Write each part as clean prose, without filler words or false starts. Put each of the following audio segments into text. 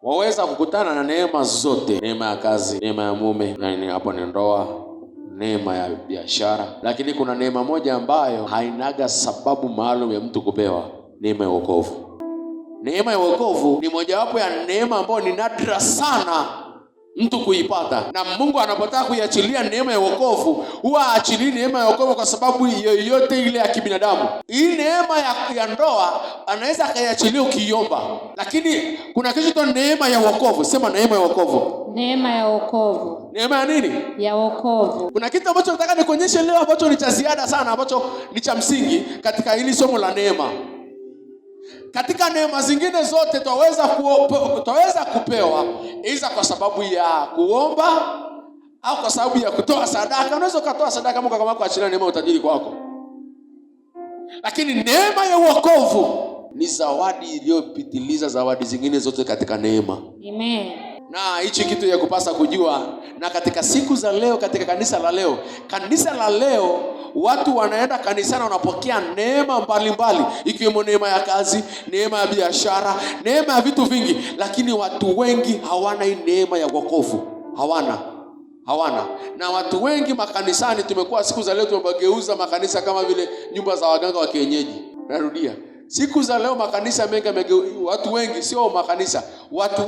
Waweza kukutana na neema zote, neema ya kazi, neema ya mume, na hapo ni ndoa, neema ya biashara, lakini kuna neema moja ambayo hainaga sababu maalum ya mtu kupewa, neema ya wokovu. Neema ya wokovu ni mojawapo ya neema ambayo ni nadra sana mtu kuipata, na Mungu anapotaka kuiachilia neema ya wokovu huwa aachilii neema ya wokovu kwa sababu yoyote ile ya kibinadamu. Hii neema ya ndoa anaweza akaiachilia ukiomba, lakini kuna kitu tu neema ya wokovu. Sema neema ya wokovu. Neema ya wokovu. Neema ya nini? Ya wokovu. Kuna kitu ambacho nataka nikuonyeshe leo ambacho ni cha ziada sana, ambacho ni cha msingi katika hili somo la neema. Katika neema zingine zote twaweza kupewa iza kwa sababu ya kuomba au kwa sababu ya kutoa sadaka. Unaweza kutoa sadaka Mungu kama kuachilia neema utajiri kwako. Lakini neema ya wokovu ni zawadi iliyopitiliza zawadi zingine zote katika neema. Amen. Na hichi kitu ya kupasa kujua, na katika siku za leo, katika kanisa la leo watu wanaenda kanisani wanapokea neema mbalimbali, ikiwemo neema ya kazi, neema ya biashara, neema ya vitu vingi, lakini watu wengi hawana hii neema ya wokovu. Hawana. Na watu wengi makanisani tumekuwa siku za leo tumegeuza makanisa kama vile nyumba za waganga wa kienyeji. Narudia. Siku za leo makanisa mengi watu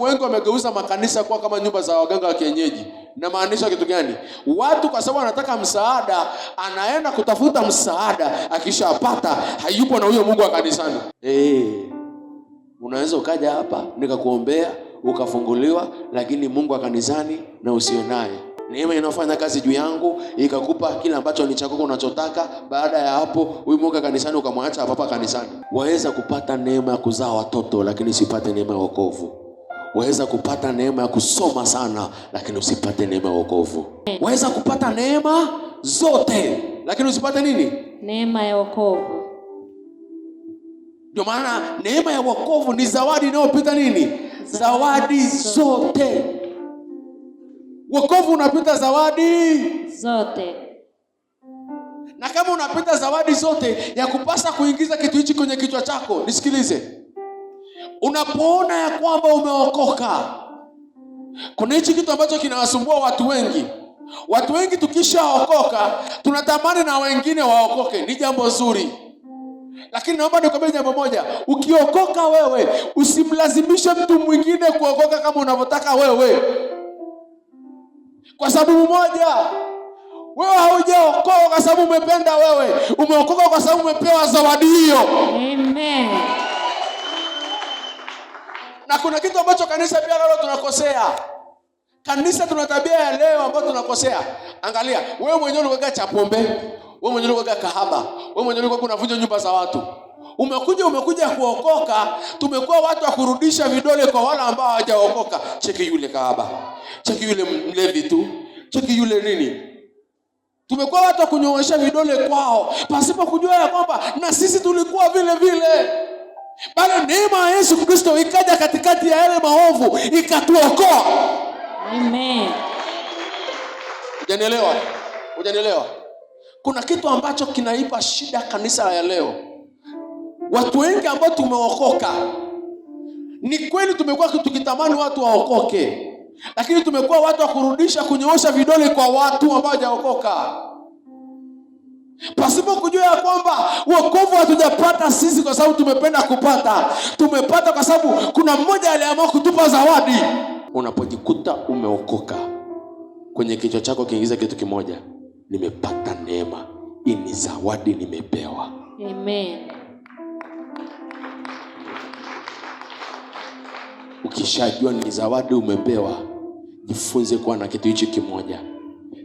wengi wamegeuza makanisa kuwa kama nyumba za waganga wa kienyeji. Na maanisha kitu gani? Watu kwa sababu anataka msaada, anaenda kutafuta msaada, akishapata hayupo na huyo Mungu wa kanisani. Unaweza ukaja hapa nikakuombea ukafunguliwa, lakini Mungu wa kanisani na usiwe naye. Neema inafanya kazi juu yangu ikakupa kila ambacho ni chako unachotaka. Baada ya hapo huyu Mungu kanisani ukamwacha hapa kanisani. Waweza kupata neema ya kuzaa watoto lakini usipate neema ya wokovu. Waweza kupata neema ya kusoma sana lakini usipate neema ya wokovu. Waweza kupata neema zote lakini usipate nini? Neema ya wokovu. Ndio maana neema ya wokovu ni zawadi inayopita nini? Zawadi zote. Wokovu unapita zawadi zote. Na kama unapita zawadi zote, ya kupasa kuingiza kitu hichi kwenye kichwa chako. Nisikilize. Unapoona ya kwamba umeokoka, kuna hichi kitu ambacho kinawasumbua watu wengi. Watu wengi tukishaokoka tunatamani na wengine waokoke. Ni jambo zuri, lakini naomba nikwambie jambo moja. Ukiokoka wewe, usimlazimishe mtu mwingine kuokoka kama unavyotaka wewe. Kwa sababu moja, wewe haujaokoka kwa sababu umependa wewe. Umeokoka kwa sababu umepewa zawadi hiyo. Amen. Na kuna kitu ambacho kanisa pia leo tunakosea. Kanisa tuna tabia ya leo ambayo tunakosea. Angalia, wewe mwenyewe unakuwa cha pombe, wewe mwenyewe unakuwa kahaba, wewe mwenyewe unakuwa unavunja nyumba za watu. Umekuja kuokoka, tumekuwa watu wa kurudisha vidole kwa wale ambao hawajaokoka. Cheki yule kahaba, cheki yule mlevi tu, cheki yule nini. Tumekuwa watu wa kunyoosha vidole kwao pasipo kujua ya kwamba na sisi tulikuwa vile vile. Bali neema ya Yesu Kristo ikaja katikati ya yale maovu ikatuokoa. Amen. Hujanielewa? Kuna kitu ambacho kinaipa shida kanisa ya leo. Watu wengi ambao tumeokoka, ni kweli tumekuwa tukitamani watu waokoke, lakini tumekuwa watu wa kurudisha kunyoosha vidole kwa watu ambao hawajaokoka, pasipo kujua ya kwamba wokovu hatujapata sisi kwa sababu tumependa kupata. Tumepata kwa sababu kuna mmoja aliamua kutupa zawadi. Unapojikuta umeokoka, kwenye kichwa chako kiingiza kitu kimoja: nimepata neema. Hii ni zawadi nimepewa. Amen. Ukishajua ni zawadi umepewa, jifunze kuwa na kitu hichi kimoja.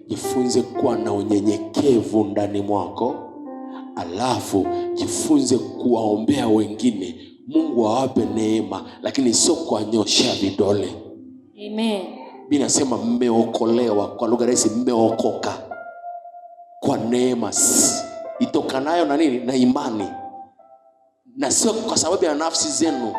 Jifunze kuwa na unyenyekevu ndani mwako, alafu jifunze kuwaombea wengine Mungu awape neema, lakini sio kuwanyoshia vidole. Amen. Biblia inasema mmeokolewa, kwa lugha rahisi mmeokoka kwa neema itokanayo na nini? Na imani, na sio kwa sababu ya nafsi zenu.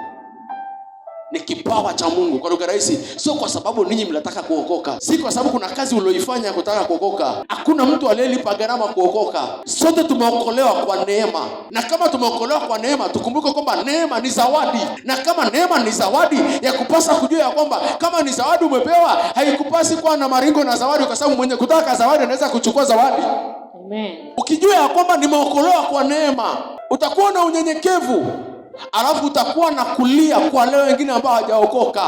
Ni kipawa cha Mungu. Kwa lugha rahisi, sio kwa sababu ninyi mnataka kuokoka, si kwa sababu kuna kazi ulioifanya kutaka kuokoka. Hakuna mtu aliyelipa gharama kuokoka. Sote tumeokolewa kwa neema, na kama tumeokolewa kwa neema, tukumbuke kwamba neema ni zawadi. Na kama neema ni zawadi, ya kupasa kujua ya kwamba kama ni zawadi umepewa, haikupasi kuwa na maringo na zawadi, kwa sababu mwenye kutaka zawadi anaweza kuchukua zawadi. Amen. Ukijua ya kwamba nimeokolewa kwa neema, utakuwa na unyenyekevu, alafu utakuwa na kulia kwa leo wengine ambao hawajaokoka.